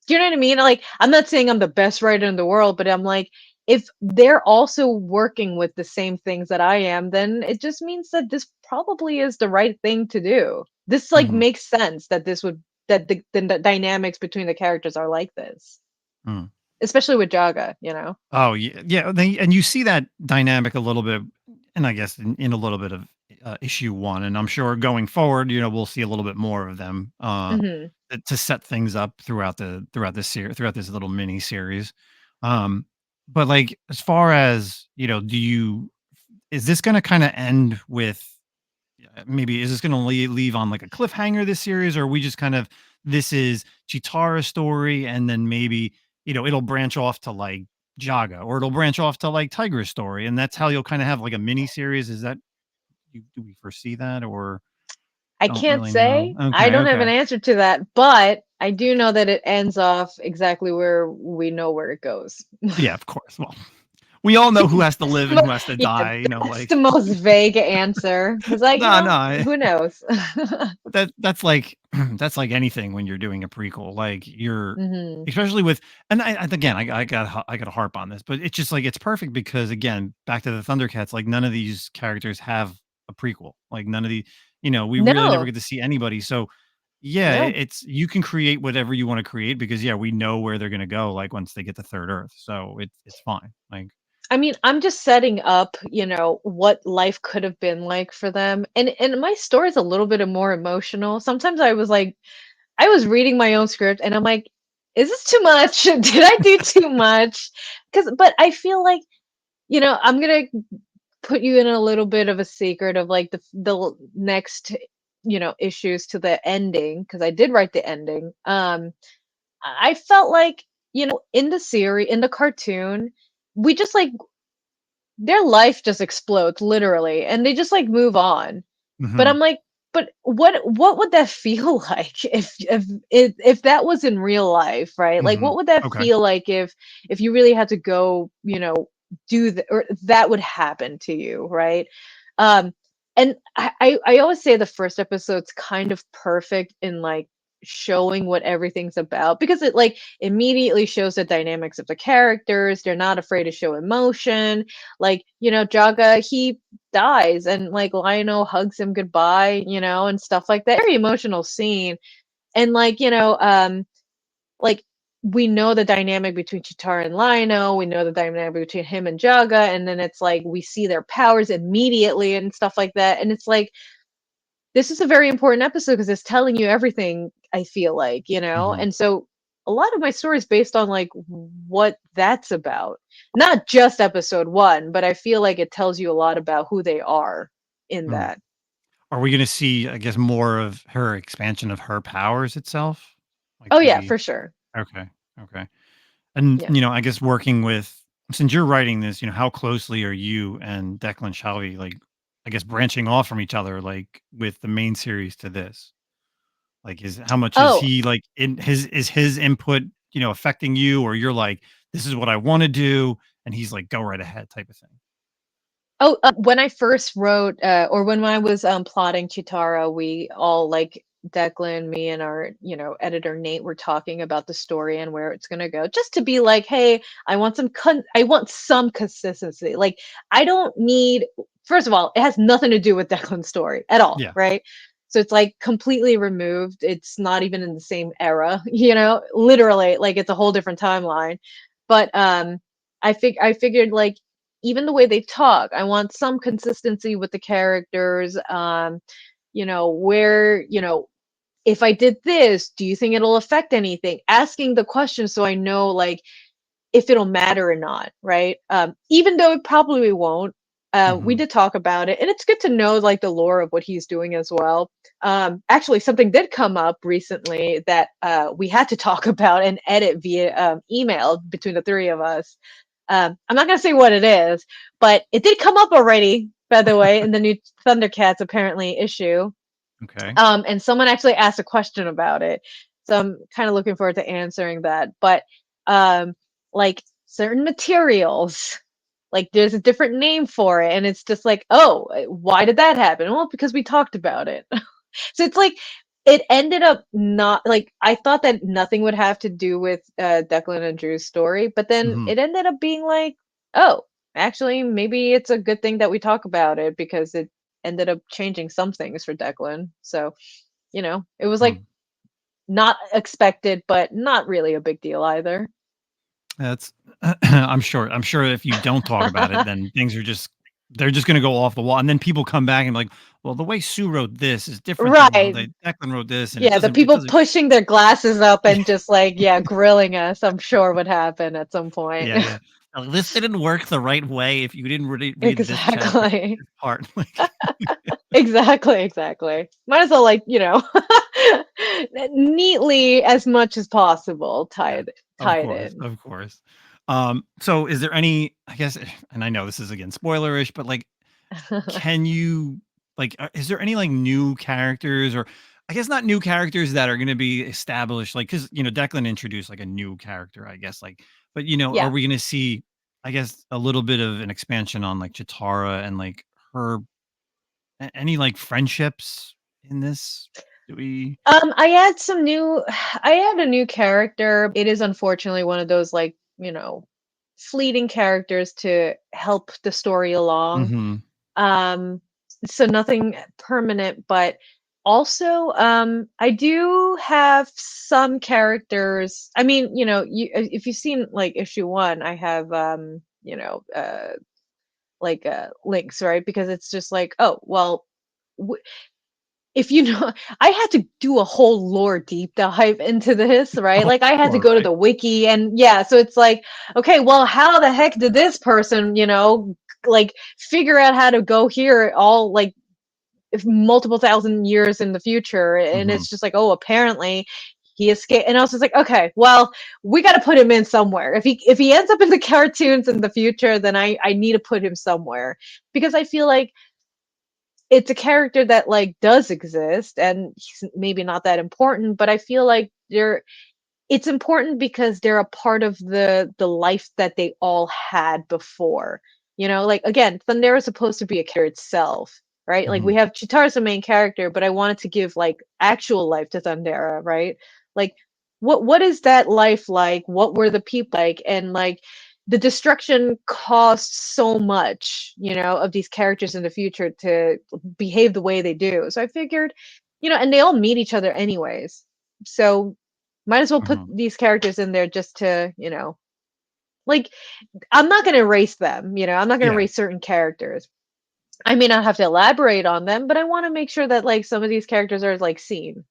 Speaker 3: Do you know what I mean? Like, I'm not saying I'm the best writer in the world, but I'm like, if they're also working with the same things that I am, then it just means that this probably is the right thing to do. This like
Speaker 2: Mhm.
Speaker 3: makes sense that this would that the dynamics between the characters are like this,
Speaker 2: Mm.
Speaker 3: especially with Jaga.
Speaker 2: Oh, yeah, yeah, and you see that dynamic a little bit, and I guess in a little bit of, issue 1, and I'm sure going forward, we'll see a little bit more of them,
Speaker 3: Hmm.
Speaker 2: to set things up throughout this little mini series. Um, but, like, as far as, do you is this gonna kinda end with maybe is this going to leave on like a cliffhanger this series, or are we just kind of this is Chitara's story, and then maybe it'll branch off to like Jaga, or it'll branch off to like Tiger's story, and that's how you'll kind of have like a mini series. Is that do we foresee that, or
Speaker 3: I
Speaker 2: don't
Speaker 3: can't
Speaker 2: really know?
Speaker 3: say. I
Speaker 2: Okay,
Speaker 3: don't have an
Speaker 2: okay,
Speaker 3: answer to that, but I do know that it ends off exactly where we know where it goes.
Speaker 2: yeah, of course. Well, we all know who has to
Speaker 3: That's
Speaker 2: live
Speaker 3: the
Speaker 2: and who has to
Speaker 3: yeah,
Speaker 2: die.
Speaker 3: that's the
Speaker 2: Like
Speaker 3: most vague answer. Because, like,
Speaker 2: no, no.
Speaker 3: who knows?
Speaker 2: That's like that's like anything when you're doing a prequel, like, you're
Speaker 3: Hmm.
Speaker 2: especially with and again, I gotta harp on this, but it's just, like, it's perfect because, again, back to the Thundercats, like, none of these characters have a prequel, like, none of we really never
Speaker 3: No,
Speaker 2: get to see anybody, so, yeah,
Speaker 3: no.
Speaker 2: it's you can create whatever you wanna create because, yeah, we know where they're gonna go, like, once they get to Third Earth, so it's fine, like
Speaker 3: I mean, I'm just setting up, what life could have been like for them. And my story is a little bit more emotional. Sometimes I was like, I was reading my own script and I'm like, is this too much? Did I do too much? But I feel like, I'm gonna put you in a little bit of a secret of like the next, issues to the ending, because I did write the ending. I felt like, in the series, in the cartoon, we just like their life just explodes literally and they just like move on. But
Speaker 2: mhm,
Speaker 3: I'm like, but what would that feel like if that was in real life, right? Like what
Speaker 2: mhm,
Speaker 3: would that
Speaker 2: okay,
Speaker 3: feel like if you really had to go, do the or that would happen to you, right? Um and I always say the first episode's kind of perfect in like showing what everything's about, because it like immediately shows the dynamics of the characters. They're not afraid to show emotion. Like, Jaga, he dies and like Lionel hugs him goodbye, and stuff like that. Very emotional scene. And like we know the dynamic between Chitara and Lionel, we know the dynamic between him and Jaga, and then it's like we see their powers immediately and stuff like that. And it's like this is a very important episode because it's telling you everything, I feel like,
Speaker 2: Hmm.
Speaker 3: and so a lot of my story is based on like what that's about. Not just episode 1, but I feel like it tells you a lot about who they are in
Speaker 2: Mm.
Speaker 3: that.
Speaker 2: Are we going to see, I guess, more of her expansion of her powers itself? Like
Speaker 3: Oh yeah,
Speaker 2: maybe.
Speaker 3: for sure.
Speaker 2: Okay. Okay. And,
Speaker 3: Yeah.
Speaker 2: I guess working with, since you're writing this, how closely are you and Declan Shalvey, like, I guess, branching off from each other, like with the main series to this? Like, how much is
Speaker 3: Oh,
Speaker 2: he like is his input, affecting you, or you're like, this is what I want to do, and he's like, go right ahead type of thing?
Speaker 3: Oh, when I first wrote, or when I was plotting Chitara, we all like Declan, me, and our editor Nate were talking about the story and where it's gonna go, just to be like, hey, I want some consistency. Like, I don't need. First of all, it has nothing to do with Declan's story at all,
Speaker 2: Yeah.
Speaker 3: right? So it's like completely removed. It's not even in the same era, literally, like it's a whole different timeline. But I figured like even the way they talk, I want some consistency with the characters. Where, if I did this, do you think it'll affect anything? Asking the question so I know like if it'll matter or not, right? Even though it probably won't. We
Speaker 2: Hmm.
Speaker 3: did talk about it, and it's good to know like the lore of what he's doing as well. Actually, something did come up recently that we had to talk about and edit via email between the three of us. I'm not gonna say what it is, but it did come up already, by the way, in the new Thundercats apparently issue.
Speaker 2: Okay.
Speaker 3: And someone actually asked a question about it, so I'm kind of looking forward to answering that. But um, like certain materials, like there's a different name for it, and it's just like, oh, why did that happen? Well, because we talked about it. So it's like it ended up not like I thought that nothing would have to do with Declan and Drew's story, but then
Speaker 2: Hmm.
Speaker 3: it ended up being like, oh, actually, maybe it's a good thing that we talk about it because it ended up changing some things for Declan. So, it was like not expected, but not really a big deal either.
Speaker 2: That's I'm sure if you don't talk about it, then things are just they're just gonna go off the wall, and then people come back and like, well, the way Sue wrote this is different than the
Speaker 3: Right.
Speaker 2: way Declan wrote this, and
Speaker 3: Yeah, the
Speaker 2: it
Speaker 3: people
Speaker 2: doesn't.
Speaker 3: pushing their glasses up
Speaker 2: Yeah,
Speaker 3: and just like, yeah, grilling us, I'm sure would happen at some point.
Speaker 2: yeah, yeah. Like, this didn't work the right way if you didn't read this chapter,
Speaker 3: Exactly.
Speaker 2: this part. Like,
Speaker 3: Exactly, exactly. Might as well like, neatly as much as possible
Speaker 2: yeah,
Speaker 3: tie it in.
Speaker 2: of course. So is there any? I guess, and I know this is again spoilerish, but like, can you like is there any like new characters, or I guess not new characters that are going to be established, like cuz Declan introduced like a new character, I guess, like, but are
Speaker 3: Yeah.
Speaker 2: we going to see, I guess, a little bit of an expansion on like Chitara and like her any like friendships in this? Do we?
Speaker 3: I had some new I had a new character. It is unfortunately one of those like, fleeting characters to help the story along.
Speaker 2: Mhm.
Speaker 3: Um, so nothing permanent, but also I do have some characters. I mean, if you've seen like issue 1, I have like links, right? Because it's just like, oh, well, if you know, I had to do a whole lore deep dive into this, right?
Speaker 2: Oh,
Speaker 3: Like I had to
Speaker 2: sure,
Speaker 3: go to
Speaker 2: right.
Speaker 3: the wiki, and yeah, so it's like, okay, well, how the heck did this person, like figure out how to go here all like if multiple thousand years in the future? And
Speaker 2: Mhm.
Speaker 3: it's just like, oh, apparently he escaped. And I was just like, okay, well, we got to put him in somewhere. If he ends up in the cartoons in the future, then I need to put him somewhere, because I feel like it's a character that like does exist and he's maybe not that important, but I feel like it's important because they're a part of the life that they all had before. Like again, Thundera is supposed to be a character itself. right? Like we
Speaker 2: Mhm.
Speaker 3: have Chitara as the main character, but I wanted to give like actual life to Thundera, right? Like what is that life like? What were the people like? And like the destruction costs so much, of these characters in the future to behave the way they do. So I figured, and they all meet each other anyways. So might as well put
Speaker 2: Mhm.
Speaker 3: these characters in there just to, like I'm not going to erase them, I'm not going to
Speaker 2: Yeah.
Speaker 3: erase certain characters. I may not have to elaborate on them, but I want to make sure that like some of these characters are like seen.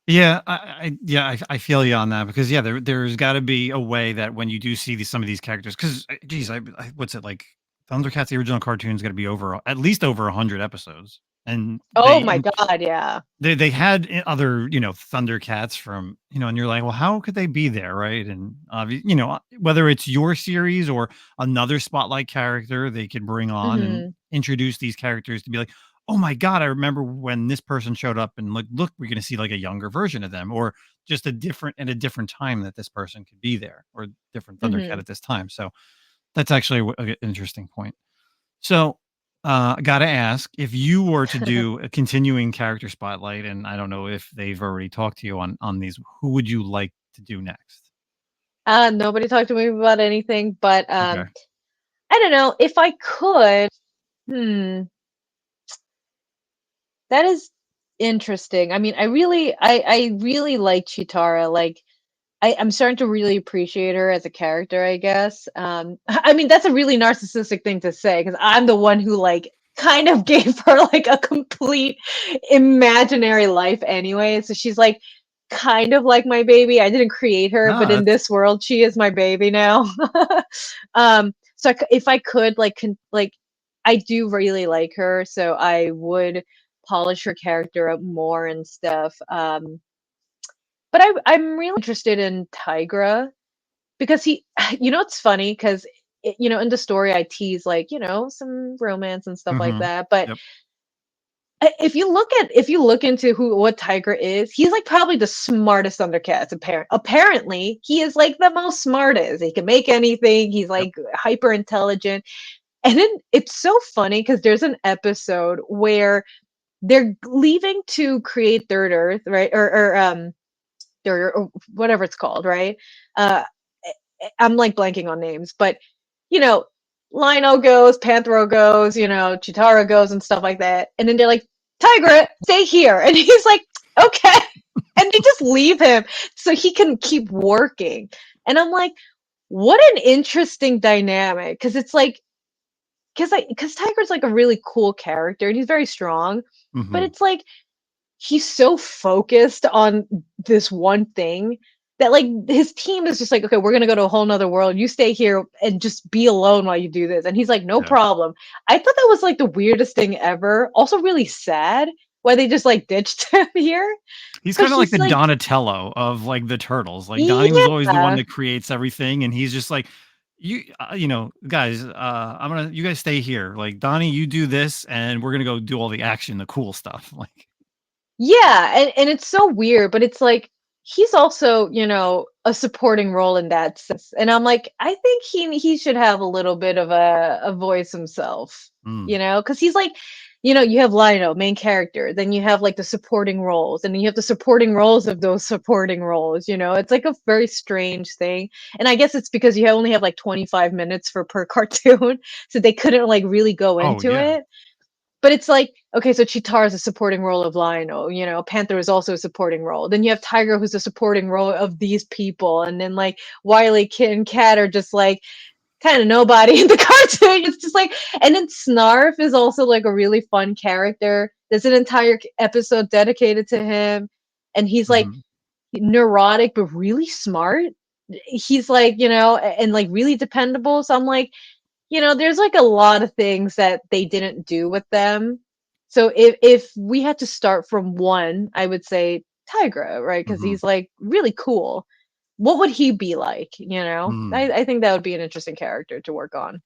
Speaker 2: Yeah, I feel you on that because yeah, there's got to be a way that when you do see some of these characters, because geez, what's it like? Thundercats, the original cartoon's got to be over at least over 100 episodes, and
Speaker 3: Oh my god, yeah.
Speaker 2: they had other Thundercats from and you're like, well, how could they be there, right? And whether it's your series or another spotlight character they could bring on and
Speaker 3: Mhm.
Speaker 2: introduce these characters to be like, oh my god, I remember when this person showed up, and look, we're going to see like a younger version of them, or just a different time that this person could be there, or different Thundercat
Speaker 3: Mhm.
Speaker 2: at this time. So that's actually an interesting point. So, I gotta ask, if you were to do a continuing character spotlight, and I don't know if they've already talked to you on these, who would you like to do next?
Speaker 3: Nobody talked to me about anything, but
Speaker 2: Okay.
Speaker 3: I don't know if I could. Hmm, that is interesting. I mean, I really like Chitara. Like I'm starting to really appreciate her as a character, I guess. I mean, that's a really narcissistic thing to say because I'm the one who like kind of gave her like a complete imaginary life anyway. So she's like kind of like my baby. I didn't create her,
Speaker 2: No,
Speaker 3: but in
Speaker 2: that's
Speaker 3: this world, she is my baby now. So if I could like like I do really like her, so I would polish her character up more and stuff. But I'm really interested in Tigra because he, it's funny because in the story I tease like some romance and stuff like
Speaker 2: mhm.
Speaker 3: that. But
Speaker 2: Yep.
Speaker 3: if you look into what Tigra is, he's like probably the smartest Thundercats. Apparently, he is like the most smartest. He can make anything. He's
Speaker 2: Yep.
Speaker 3: like hyper intelligent, and then it's so funny because there's an episode where they're leaving to create Third Earth, right? Or whatever it's called, right? Uh, I'm like blanking on names, but you know, Lino goes, Panthro goes, Chitara goes and stuff like that. And then they're like, Tiger, stay here. And he's like, okay. And they just leave him so he can keep working. And I'm like, what an interesting dynamic. Cause it's like, because Tiger's like a really cool character and he's very strong. But
Speaker 2: Mhm.
Speaker 3: it's like he's so focused on this one thing that like his team is just like, okay, we're gonna go to a whole nother world. You stay here and just be alone while you do this. And he's like, no
Speaker 2: Yeah.
Speaker 3: problem. I thought that was like the weirdest thing ever. Also really sad why they just like ditched him here.
Speaker 2: He's
Speaker 3: But
Speaker 2: kinda like
Speaker 3: he's
Speaker 2: the
Speaker 3: like,
Speaker 2: Donatello of, like, the Turtles. Like, Donnie was always the one
Speaker 3: yeah.
Speaker 2: that creates everything, and he's just like, "Guys, you guys stay here. Like, Donnie, you do this, and we're gonna go do all the action, the cool stuff." Like
Speaker 3: Yeah, and it's so weird, but it's like he's also, a supporting role in that sense. And I'm like, I think he should have a little bit of a voice himself,
Speaker 2: mm,
Speaker 3: because he's like, you have Lionel, main character, then you have like the supporting roles, and then you have the supporting roles of those supporting roles, It's like a very strange thing. And I guess it's because you only have like 25 minutes for per cartoon, so they couldn't like really go
Speaker 2: oh,
Speaker 3: into
Speaker 2: yeah.
Speaker 3: it. But it's like, okay, so Cheetara is a supporting role of Lionel, Panther is also a supporting role. Then you have Tiger, who's a supporting role of these people, and then like Wiley, Kit, and Cat are just like kind of nobody in the cartoon. It's just like, and then Snarf is also like a really fun character. There's an entire episode dedicated to him, and he's like
Speaker 2: Mhm.
Speaker 3: neurotic but really smart. He's like, and like really dependable. So I'm like, there's like a lot of things that they didn't do with them. So if we had to start from one, I would say Tigra, right? Because
Speaker 2: Mhm.
Speaker 3: he's like really cool. What would he be like?
Speaker 2: Mm.
Speaker 3: I think that would be an interesting character to work on.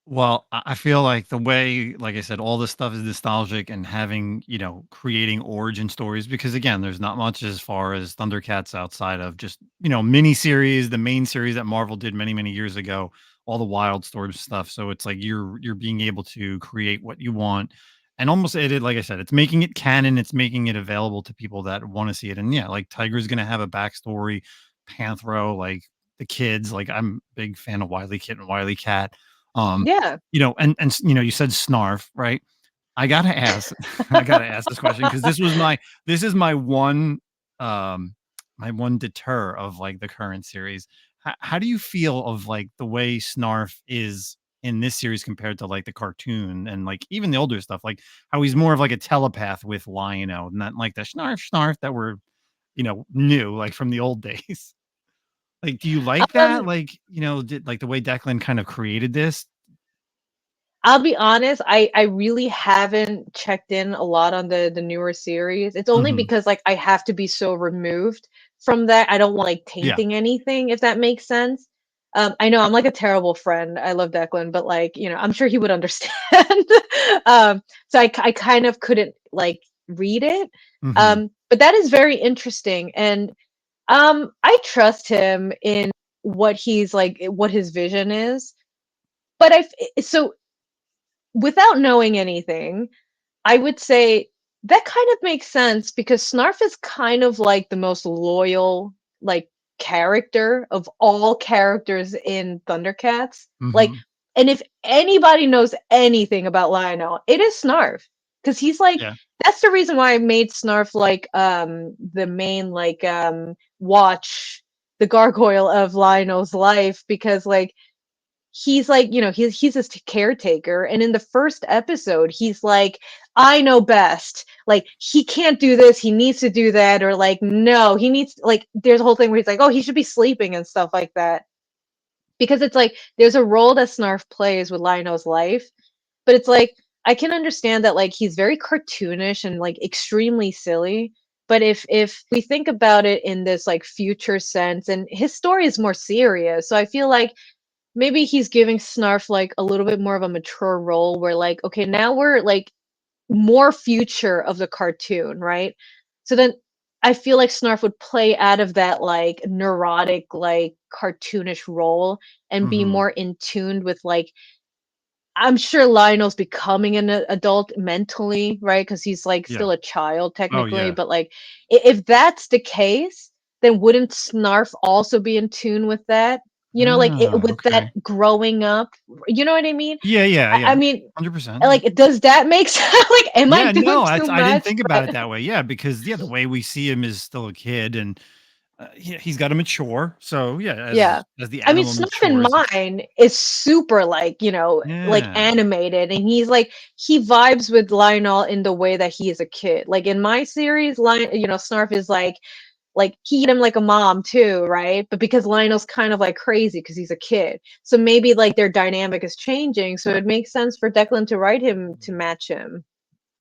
Speaker 2: Well, I feel like the way, like I said, all this stuff is nostalgic and having, creating origin stories because again, there's not much as far as Thundercats outside of just, mini series, the main series that Marvel did many, many years ago, all the Wild Storm stuff. So it's like you're being able to create what you want and almost it, like I said, it's making it canon. It's making it available to people that want to see it. And yeah, like Tiger's gonna have a backstory. Panthro, like the kids, like I'm a big fan of Wily Kit and Wily Cat. Um,
Speaker 3: Yeah.
Speaker 2: you said Snarf, right? I gotta ask, I gotta ask this question because this is um my one deter of like the current series. How do you feel of like the way Snarf is in this series compared to like the cartoon and like even the older stuff, like how he's more of like a telepath with Lion-O, not like the snarf that were new like from the old days. Like, do you like that?
Speaker 3: Um,
Speaker 2: Like, did like the way Declan kind of created this?
Speaker 3: I'll be honest, I really haven't checked in a lot on the newer series. It's only
Speaker 2: Hmm.
Speaker 3: because like I have to be so removed from that. I don't want like
Speaker 2: Yeah.
Speaker 3: tainting anything, if that makes sense. I know I'm like a terrible friend. I love Declan, but like, I'm sure he would understand. So I kind of couldn't like read it.
Speaker 2: Hmm.
Speaker 3: But that is very interesting. And I trust him in what he's like, what his vision is. But so without knowing anything, I would say that kind of makes sense because Snarf is kind of like the most loyal, like, character of all characters in Thundercats. Like,
Speaker 2: Hmm.
Speaker 3: and if anybody knows anything about Lionel, it is Snarf. Because he's like,
Speaker 2: Yeah.
Speaker 3: that's the reason why I made Snarf like the main like watch the gargoyle of Lionel's life because like he's like, he's his caretaker. And in the first episode, he's like, I know best. Like, he can't do this. He needs to do that. Or like, no, he needs, like, there's a whole thing where he's like, oh, he should be sleeping and stuff like that. Because it's like, there's a role that Snarf plays with Lionel's life. But it's like, I can understand that, like, he's very cartoonish and like extremely silly. But if we think about it in this like future sense, and his story is more serious, so I feel like maybe he's giving Snarf like a little bit more of a mature role where like, okay, now we're like more future of the cartoon, right? So then I feel like Snarf would play out of that like neurotic, like cartoonish role and be
Speaker 2: Hmm.
Speaker 3: more in tune with like I'm sure Lionel's becoming an adult mentally, right? Because he's like
Speaker 2: Yeah.
Speaker 3: still a child
Speaker 2: Oh
Speaker 3: technically,
Speaker 2: yeah.
Speaker 3: but like if that's the case, then wouldn't Snarf also be in tune with that? Like
Speaker 2: Ah,
Speaker 3: with that
Speaker 2: okay.
Speaker 3: growing up, you know what I mean?
Speaker 2: Yeah, yeah,
Speaker 3: I
Speaker 2: yeah.
Speaker 3: mean,
Speaker 2: 100%. Yeah.
Speaker 3: like, does that make sense? Like, am I
Speaker 2: Yeah,
Speaker 3: doing
Speaker 2: no,
Speaker 3: too
Speaker 2: I didn't
Speaker 3: much?
Speaker 2: think about
Speaker 3: But
Speaker 2: it that way. Yeah, because yeah, the way we see him is still a kid, and he's got to mature. So yeah,
Speaker 3: yeah.
Speaker 2: as the
Speaker 3: I mean,
Speaker 2: animal
Speaker 3: Snarf in
Speaker 2: matures,
Speaker 3: mine is super like, like
Speaker 2: yeah,
Speaker 3: animated, and he's like he vibes with Lionel in the way that he is a kid. Like in my series, Snarf is like he him like a mom too, right? But because Lionel's kind of like crazy because he's a kid. So maybe like their dynamic is changing. So it makes sense for Declan to write him to match him.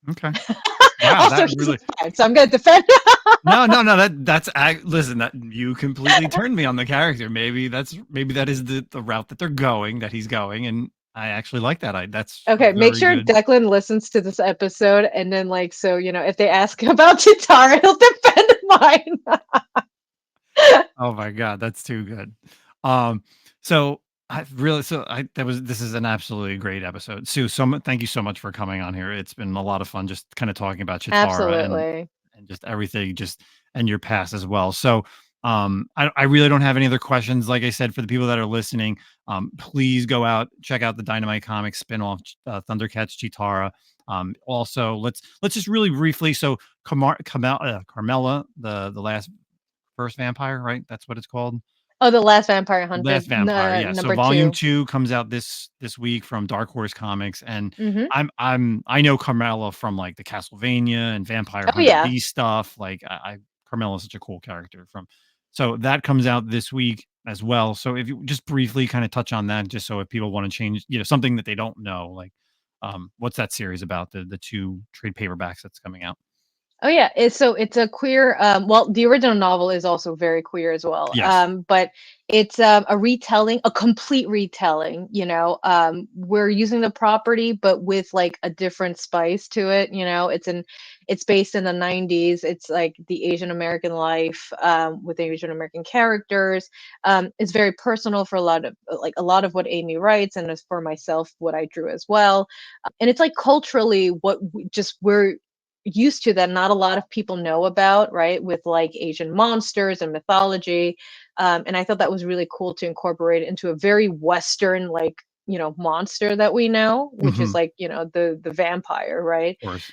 Speaker 2: okay. Wow,
Speaker 3: Also,
Speaker 2: that
Speaker 3: he's a
Speaker 2: really
Speaker 3: friend, so I'm gonna defend.
Speaker 2: no, listen, that you completely turned me on the character. Maybe that is the route that they're going, that he's going, and I actually like that. That's a
Speaker 3: Okay, make
Speaker 2: very
Speaker 3: sure
Speaker 2: good.
Speaker 3: Declan listens to this episode, and then like so if they ask about Chitara, he'll defend mine.
Speaker 2: Oh my god, that's too good. Um, so I really, so I that was this is an absolutely great episode. Sue, thank you so much for coming on here. It's been a lot of fun just kind of talking about Chitara
Speaker 3: Absolutely.
Speaker 2: and just everything, just and your past as well. So I really don't have any other questions. Like I said, for the people that are listening, please go out, check out the Dynamite Comics spinoff, Thundercats Cheetara. Also, let's just really briefly. So Carmilla, the last first vampire, right? That's what it's called.
Speaker 3: Oh, the Last Vampire Hunter,
Speaker 2: Last Vampire, yeah. So
Speaker 3: number
Speaker 2: volume
Speaker 3: 2.
Speaker 2: 2 comes out this week from Dark Horse Comics, and
Speaker 3: Mhm.
Speaker 2: I know Carmella from like the Castlevania and Vampire
Speaker 3: Oh
Speaker 2: Hunter
Speaker 3: yeah.
Speaker 2: D stuff. Like I Carmella is such a cool character from. So that comes out this week as well. So if you just briefly kind of touch on that, just so if people want to change, something that they don't know, like what's that series about? The two trade paperbacks that's coming out.
Speaker 3: Oh yeah, it's a queer well, the original novel is also very queer as well.
Speaker 2: Yes.
Speaker 3: But it's a retelling, a complete retelling, you know. We're using the property but with like a different spice to it, you know. It's based in the 90s. It's like the Asian American life with Asian American characters. It's very personal for a lot of like a lot of what Amy writes, and as for myself what I drew as well. And it's like culturally what just we're used to that not a lot of people know about, right? With like Asian monsters and mythology. And I thought that was really cool to incorporate into a very Western, like, you know, monster that we know, which is
Speaker 2: Hmm.
Speaker 3: like, you know, the vampire, right?
Speaker 2: Of course.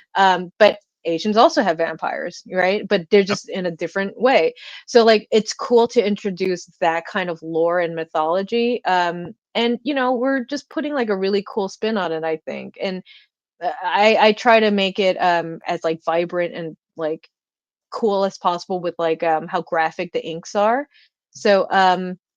Speaker 3: But Asians also have vampires, right? But they're
Speaker 2: Yep.
Speaker 3: just in a different way. So like it's cool to introduce that kind of lore and mythology. And you know, we're just putting like a really cool spin on it, I think. And I try to make it as like vibrant and like cool as possible with like how graphic the inks are. So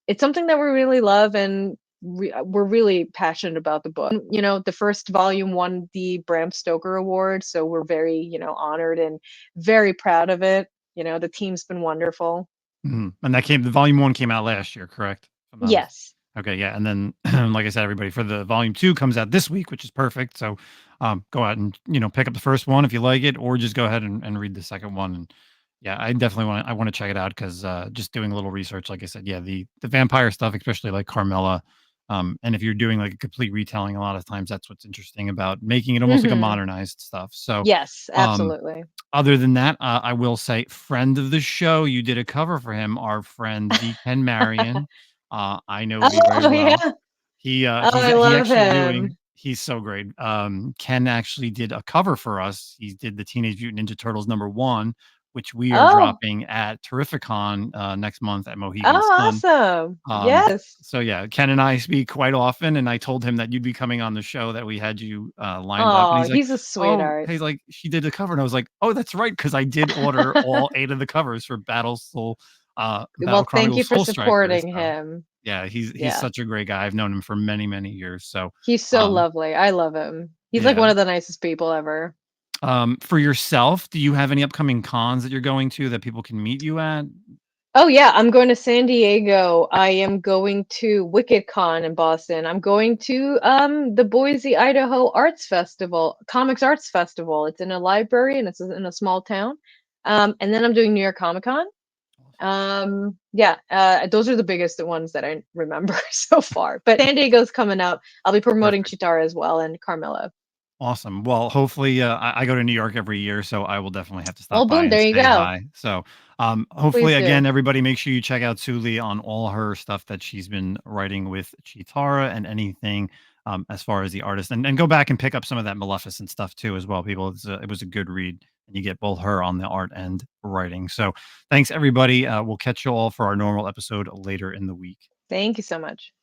Speaker 3: it's something that we really love, and we're really passionate about the book. You know, the first volume won the Bram Stoker Award, so we're very, you know, honored and very proud of it. You know, the team's been wonderful.
Speaker 2: Mhm. And the volume 1 came out last year, correct? If I'm not mis
Speaker 3: Yes.
Speaker 2: Okay, yeah, and then, like I said, everybody, for the volume 2 comes out this week, which is perfect, so, go out and, pick up the first one if you like it, or just go ahead and read the second one, and, yeah, I definitely wanna check it out 'cause, just doing a little research, like I said, yeah, the vampire stuff, especially like Carmilla, and if you're doing, like, a complete retelling, a lot of times that's what's interesting about making it almost like a
Speaker 3: Hmm.
Speaker 2: modernized stuff, so,
Speaker 3: Yes,
Speaker 2: um
Speaker 3: absolutely.
Speaker 2: other than that, I will say friend of the show, you did a cover for him, our friend V. Ken Marion. I know V very
Speaker 3: Oh
Speaker 2: well.
Speaker 3: yeah. Oh,
Speaker 2: He's
Speaker 3: I love
Speaker 2: actually
Speaker 3: him.
Speaker 2: doing he's so great. Ken actually did a cover for us. He did the Teenage Mutant Ninja Turtles #1, which we are
Speaker 3: Oh,
Speaker 2: dropping at Terrificon, next month at Mohegan
Speaker 3: oh,
Speaker 2: Sun.
Speaker 3: awesome.
Speaker 2: Um,
Speaker 3: Yes.
Speaker 2: so yeah, Ken and I speak quite often, and I told him that you'd be coming on the show, that we had you lined up, and
Speaker 3: Oh,
Speaker 2: he's like,
Speaker 3: he's a
Speaker 2: "Oh,"
Speaker 3: sweetheart.
Speaker 2: he's like, "She did the cover," and I was like, "Oh, that's right," because I did order all 8 of the covers for Battle
Speaker 3: Well, thank you
Speaker 2: Chronicles
Speaker 3: for
Speaker 2: Soul Strikers.
Speaker 3: supporting
Speaker 2: So
Speaker 3: him.
Speaker 2: yeah, he's
Speaker 3: Yeah.
Speaker 2: such a great guy. I've known him for many many years. So
Speaker 3: He's so
Speaker 2: um,
Speaker 3: lovely. I love him. He's like
Speaker 2: yeah.
Speaker 3: one of the nicest people ever.
Speaker 2: For yourself, do you have any upcoming cons that you're going to that people can meet you at?
Speaker 3: Oh yeah, I'm going to San Diego. I am going to WickedCon in Boston. I'm going to the Boise, Idaho Arts Festival, Comics Arts Festival. It's in a library and it's in a small town. And then I'm doing New York Comic Con. Yeah, those are the biggest ones that I remember so far. But San Diego's coming up. I'll be promoting
Speaker 2: Perfect.
Speaker 3: Chitara as well and Carmilla.
Speaker 2: Awesome. Well, hopefully, I go to New York every year, so I will definitely have to
Speaker 3: Well,
Speaker 2: stop by
Speaker 3: boom,
Speaker 2: and
Speaker 3: there you
Speaker 2: say
Speaker 3: go.
Speaker 2: hi. So, hopefully,
Speaker 3: Please
Speaker 2: again,
Speaker 3: do.
Speaker 2: everybody, make sure you check out Soo Lee on all her stuff that she's been writing with Chitara and anything as far as the artist, and go back and pick up some of that Maleficent stuff too, as well. People, it was a good read, and you get both her on the art and writing. So, thanks everybody. We'll catch you all for our normal episode later in the week.
Speaker 3: Thank you so much.